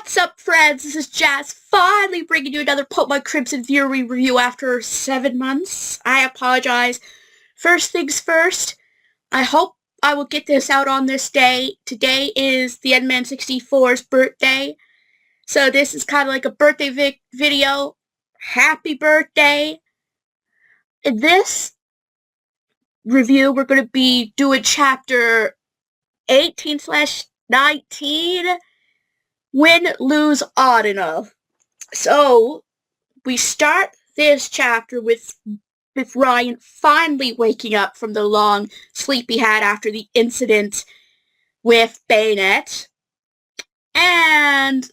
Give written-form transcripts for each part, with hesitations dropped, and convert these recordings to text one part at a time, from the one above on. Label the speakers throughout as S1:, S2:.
S1: What's up, friends? This is Jazz, finally bringing you another Pokemon Crimson Fury review after 7 months. I apologize. First things first, I hope I will get this out on this day. Today is the Endman64's birthday, so this is kind of like a birthday video. Happy birthday! In this review, we're going to be doing chapter 18/19, Win, Lose, Audino. So, we start this chapter with Ryan finally waking up from the long sleep he had after the incident with Bayonet. And,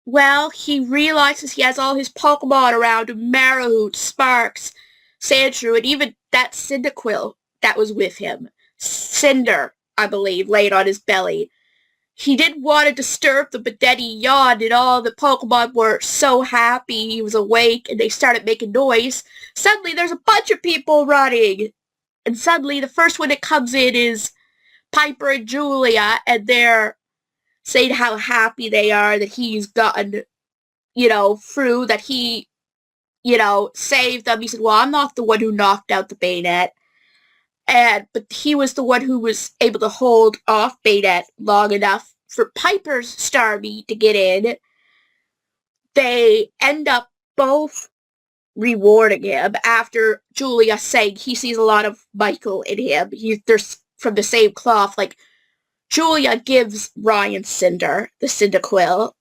S1: well, he realizes he has all his Pokemon around him: Marahoot, Sparks, Sandshrew, and even that Cyndaquil that was with him. Cinder, I believe, laid on his belly. He didn't want to disturb them, but then he yawned, and all the Pokemon were so happy he was awake, and they started making noise. Suddenly, there's a bunch of people running, and suddenly the first one that comes in is Piper and Julia, and they're saying how happy they are that he's gotten, through, that he, saved them. He said, well, I'm not the one who knocked out the Bayonet. But he was the one who was able to hold off Bayonet long enough for Piper's Starmie to get in. They end up both rewarding him after Julia saying he sees a lot of Michael in him. They're from the same cloth. Like, Julia gives Ryan Cinder, the Cyndaquil,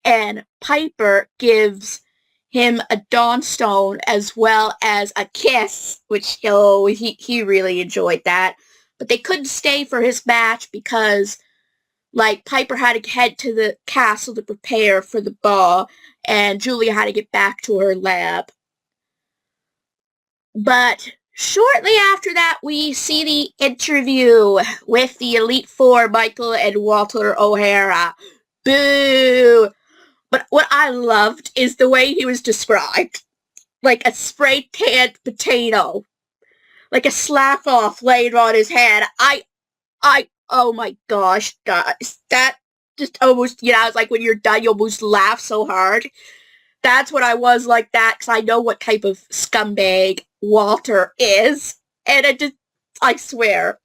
S1: and Piper gives him a Dawnstone as well as a kiss, which he really enjoyed that. But they couldn't stay for his match because, Piper had to head to the castle to prepare for the ball, and Julia had to get back to her lab. But shortly after that, we see the interview with the Elite Four, Michael and Walter O'Hara. Boo! But what I loved is the way he was described. Like a spray-tanned potato. Like a slack-off laying on his head. Oh my gosh, guys. That just almost, it's like when you're done, you almost laugh so hard. That's what I was like that, because I know what type of scumbag Walter is. And I swear,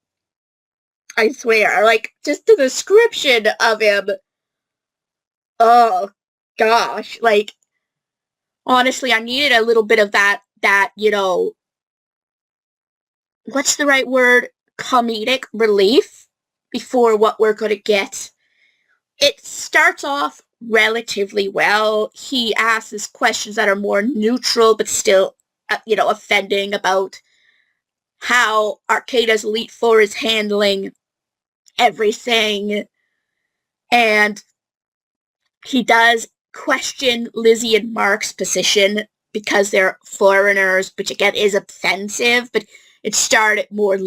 S1: just the description of him. Oh, gosh, honestly, I needed a little bit of that, what's the right word? Comedic relief before what we're gonna get. It starts off relatively well. He asks questions that are more neutral, but still, offending about how Arcada's Elite Four is handling everything. And he does question Lizzie and Mark's position because they're foreigners, which again is offensive, but it started more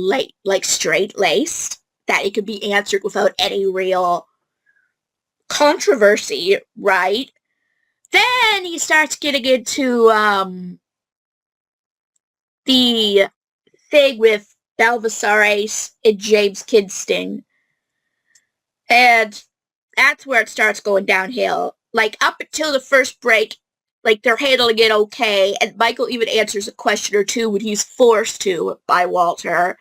S1: straight-laced, that it could be answered without any real controversy, right? Then he starts getting into the thing with Balvasar and James Kidston, and that's where it starts going downhill. Up until the first break, they're handling it okay, and Michael even answers a question or two when he's forced to by Walter.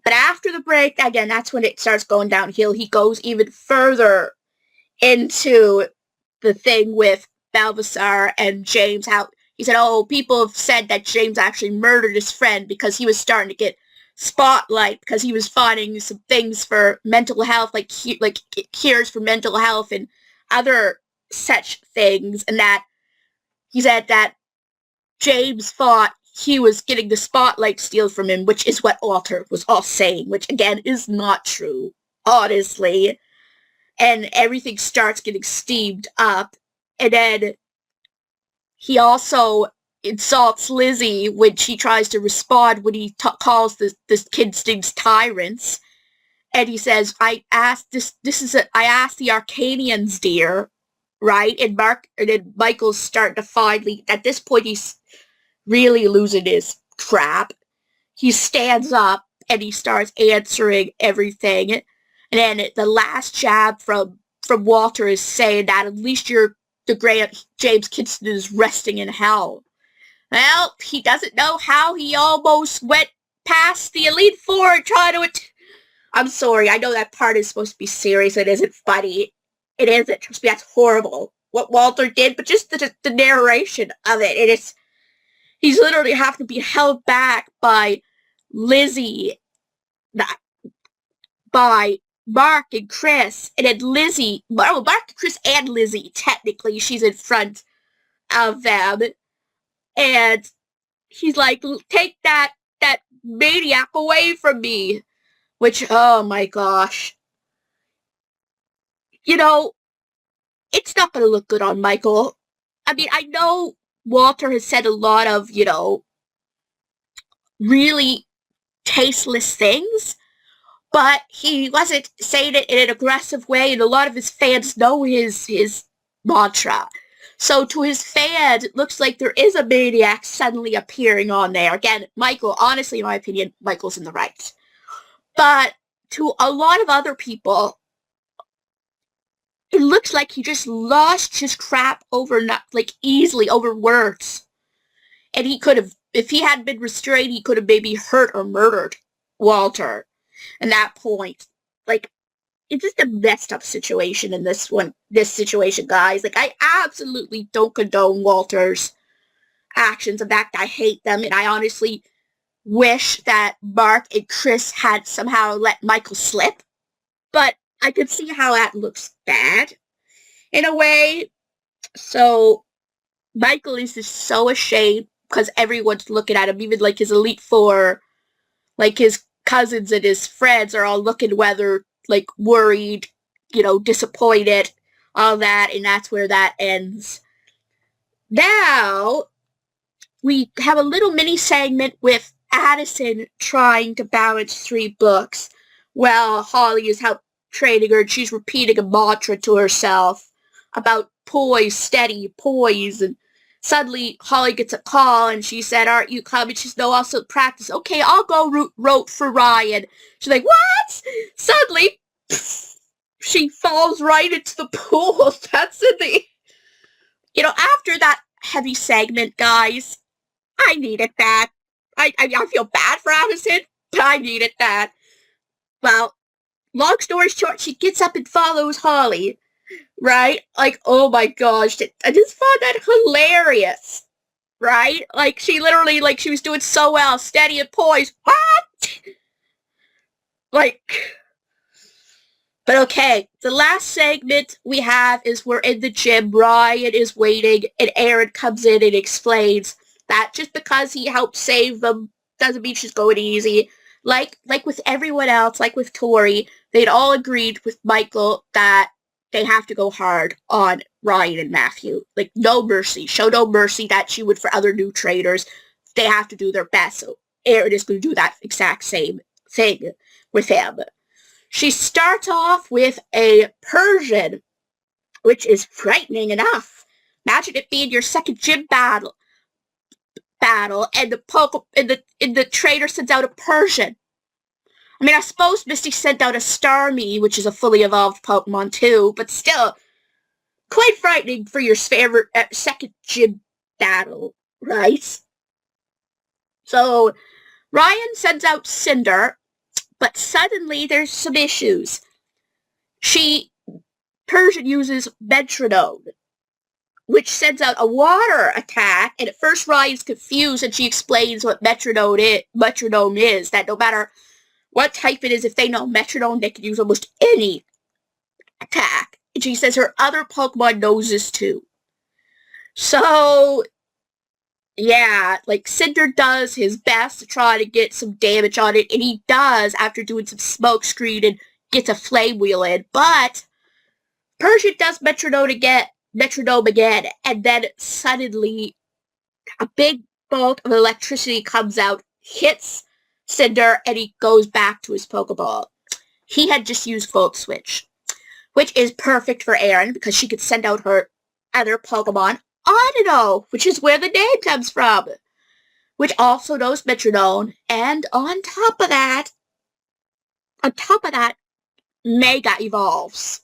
S1: But after the break, again, that's when it starts going downhill. He goes even further into the thing with Balvasar and James. How he said, people have said that James actually murdered his friend because he was starting to get spotlight because he was finding some things for mental health, like cures for mental health and other such things, and that he said that James thought he was getting the spotlight stealed from him, which is what Walter was all saying, which again is not true, honestly. And everything starts getting steamed up, and then he also insults Lizzie when she tries to respond when he calls this Kidston's tyrants, and he says, I asked the Arcanians, dear, right? And then Michael's starting to finally, at this point, he's really losing his crap. He stands up and he starts answering everything, and then the last jab from from Walter is saying that at least the great James Kinston is resting in hell. Well, he doesn't know how he almost went past the Elite Four and tried to... I'm sorry, I know that part is supposed to be serious. It isn't funny. It isn't. Trust me, that's horrible. What Walter did, but just the narration of it. It is... He's literally having to be held back by Lizzie, by Mark and Chris, and then Lizzie, well, Mark, Chris, and Lizzie, technically, she's in front of them, and he's like, take that maniac away from me, which, oh my gosh. You know, it's not gonna look good on Michael. I mean, I know Walter has said a lot of, really tasteless things, but he wasn't saying it in an aggressive way, and a lot of his fans know his mantra. So to his fans, it looks like there is a maniac suddenly appearing on there. Again, Michael, honestly, in my opinion, Michael's in the right. But to a lot of other people, it looks like he just lost his crap easily over words. And he could have, if he hadn't been restrained, he could have maybe hurt or murdered Walter. And that point, it's just a messed up situation in this situation, guys. I absolutely don't condone Walter's actions. In fact, I hate them, and I honestly wish that Mark and Chris had somehow let Michael slip. But I could see how that looks bad, in a way. So, Michael is just so ashamed, because everyone's looking at him, even, his Elite Four, his cousins and his friends are all looking whether, worried, disappointed, all that, and that's where that ends. Now, we have a little mini segment with Addison trying to balance 3 books. Well, Holly is out training her, and she's repeating a mantra to herself about poise, steady, poise, and suddenly, Holly gets a call, and she said, aren't you coming? She's no, also practice. Okay, I'll go rote for Ryan. She's like, what? Suddenly, she falls right into the pool. That's in the... after that heavy segment, guys, I needed that. I feel bad for Addison, but I needed that. Well, long story short, she gets up and follows Holly. Right? Oh my gosh. I just found that hilarious. Right? She literally, she was doing so well. Steady and poised. What? But okay. The last segment we have is we're in the gym. Ryan is waiting, and Aaron comes in and explains that just because he helped save them doesn't mean she's going easy. Like with everyone else, like with Tori, they'd all agreed with Michael that they have to go hard on Ryan and Matthew. No mercy. Show no mercy that she would for other new traders. They have to do their best. So Erin is going to do that exact same thing with him. She starts off with a Persian, which is frightening enough. Imagine it being your second gym battle, and the trader sends out a Persian. I mean, I suppose Misty sent out a Starmie, which is a fully evolved Pokemon too, but still, quite frightening for your favorite second gym battle, right? So, Ryan sends out Cinder, but suddenly there's some issues. Persian uses Metronome, which sends out a water attack, and at first Ryan's confused, and she explains what Metronome is, that no matter what type it is, if they know Metronome, they can use almost any attack. And she says her other Pokemon knows this too. So, yeah, Cinder does his best to try to get some damage on it, and he does after doing some smoke screen and gets a Flame Wheel in, but Persian does Metronome again, and then suddenly a big bolt of electricity comes out, hits Cinder, and he goes back to his Pokeball. He had just used Volt Switch, which is perfect for Erin because she could send out her other Pokemon, Audino, which is where the name comes from, which also knows Metronome, and on top of that, Mega evolves.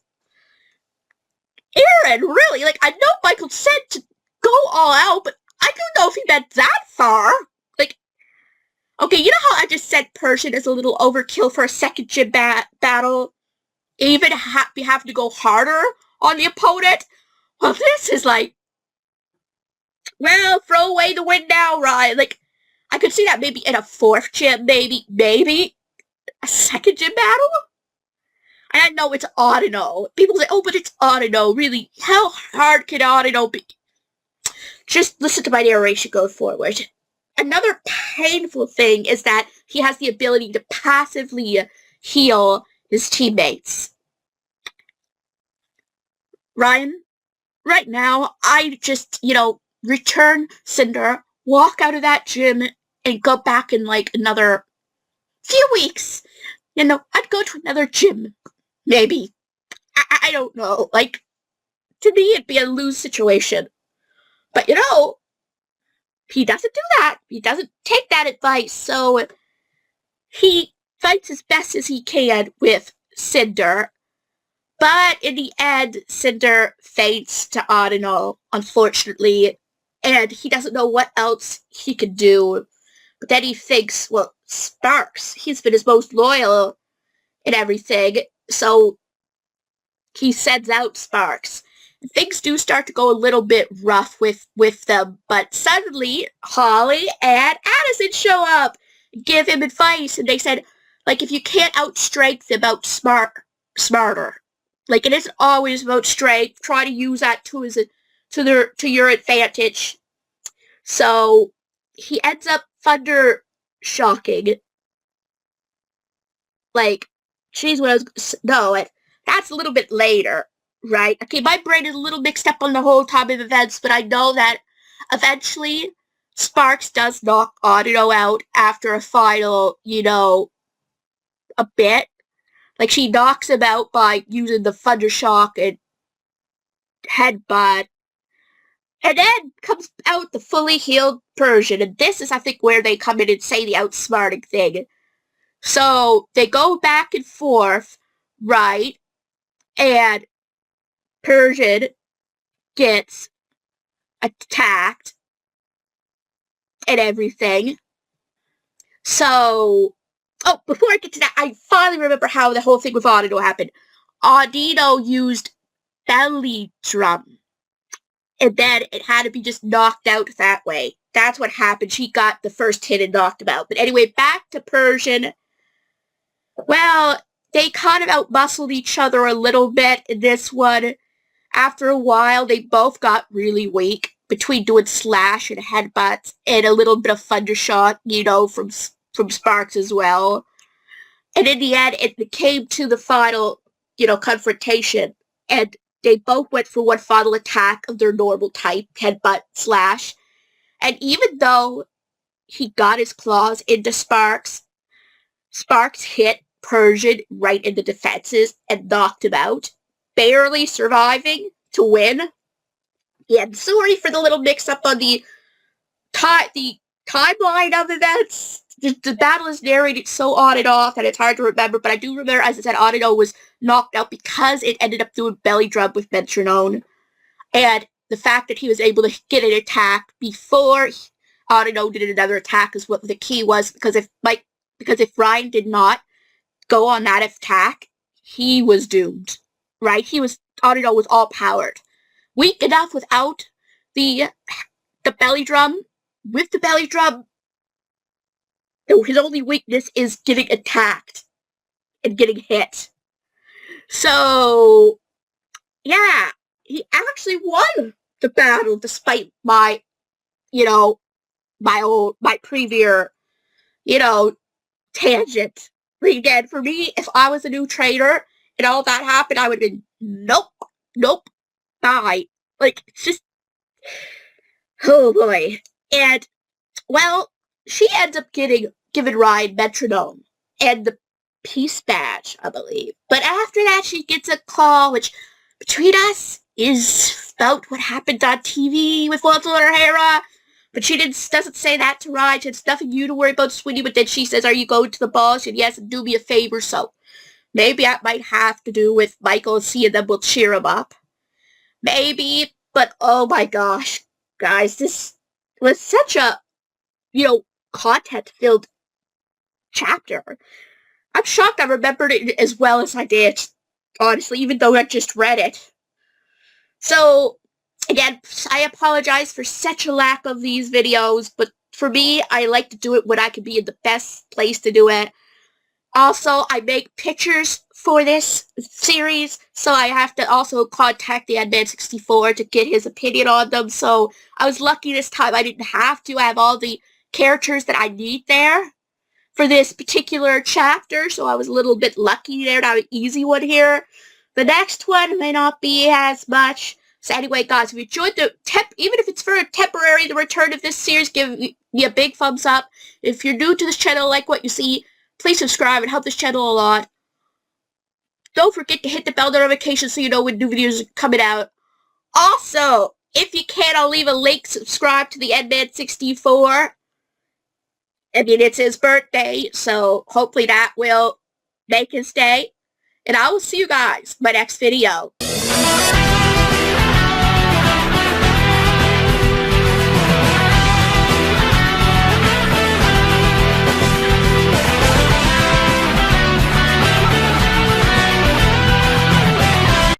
S1: Aaron, really? Like, I know Michael said to go all out, but I don't know if he meant that far. Like, okay, you know how I just said Persian is a little overkill for a second gym battle? Even you have to go harder on the opponent? Well, this is like, well, throw away the win now, Ryan. Like, I could see that maybe in a fourth gym, maybe a second gym battle? And I know it's Audino. People say, oh, but it's Audino. Really, how hard can Audino be? Just listen to my narration go forward. Another painful thing is that he has the ability to passively heal his teammates. Ryan, right now, I just, return Cinder, walk out of that gym, and go back in like another few weeks. I'd go to another gym. Maybe. I don't know. Like, to me, it'd be a lose situation. But, he doesn't do that. He doesn't take that advice, so he fights as best as he can with Cinder. But in the end, Cinder faints to Audino, unfortunately, and he doesn't know what else he can do. But then he thinks, well, Sparks, he's been his most loyal and everything, so he sends out Sparks. Things do start to go a little bit rough with them, but suddenly Holly and Addison show up, give him advice, and they said, like, if you can't outstrength them, smarter. Like, it isn't always about strength. Try to use that to your advantage. So he ends up thunder shocking. Like, geez, what I was no, that's a little bit later. Right? Okay, my brain is a little mixed up on the whole time of events, but I know that eventually Sparks does knock Audino out after a final, a bit. Like, she knocks him out by using the Thunder Shock and headbutt. And then comes out the fully healed Persian, and this is, I think, where they come in and say the outsmarting thing. So, they go back and forth, right? And Persian gets attacked and everything. So, before I get to that, I finally remember how the whole thing with Audino happened. Audino used belly drum, and then it had to be just knocked out that way. That's what happened. She got the first hit and knocked him out. But anyway, back to Persian. Well, they kind of outmuscled each other a little bit in this one. After a while, they both got really weak between doing slash and headbutts and a little bit of thundershot, from Sparks as well. And in the end, it came to the final, confrontation. And they both went for one final attack of their normal type, headbutt, slash. And even though he got his claws into Sparks, Sparks hit Persian right in the defenses and knocked him out, barely surviving to win. Yeah, sorry for the little mix-up on the timeline of events. The battle is narrated so on and off that it's hard to remember, but I do remember, as I said, Audino was knocked out because it ended up doing belly drum with Metronome. And the fact that he was able to get an attack before Audino did another attack is what the key was, because if Ryan did not go on that attack, he was doomed. Right? Audino was all powered. Weak enough without the belly drum. With the belly drum, his only weakness is getting attacked and getting hit. So, yeah, he actually won the battle despite my previous, tangent. But again, for me, if I was a new trader and all that happened, I would have been, nope, bye. Like, it's just, oh boy. And, well, she ends up giving Ryan Metronome and the Peace Badge, I believe. But after that, she gets a call, which, between us, is about what happened on TV with Walter O'Hara. But she doesn't say that to Ryan. She has nothing you to worry about, sweetie. But then she says, are you going to the ball? She said, yes, and do me a favor. So maybe that might have to do with Michael, and seeing them will cheer him up. maybe, but oh my gosh, guys, this was such a, content-filled chapter. I'm shocked I remembered it as well as I did, honestly, even though I just read it. So, again, I apologize for such a lack of these videos, but for me, I like to do it when I can be in the best place to do it. Also, I make pictures for this series, so I have to also contact the Adman64 to get his opinion on them, so I was lucky this time I didn't have to. I have all the characters that I need there for this particular chapter, so I was a little bit lucky there to have an easy one here. The next one may not be as much. So anyway, guys, if you enjoyed even if it's for a temporary, the return of this series, give me a big thumbs up. If you're new to this channel, like what you see, please subscribe and help this channel a lot. Don't forget to hit the bell notification so you know when new videos are coming out. Also, if you can, I'll leave a link. Subscribe to the Endman64. I mean, it's his birthday, so hopefully that will make his day. And I will see you guys in my next video.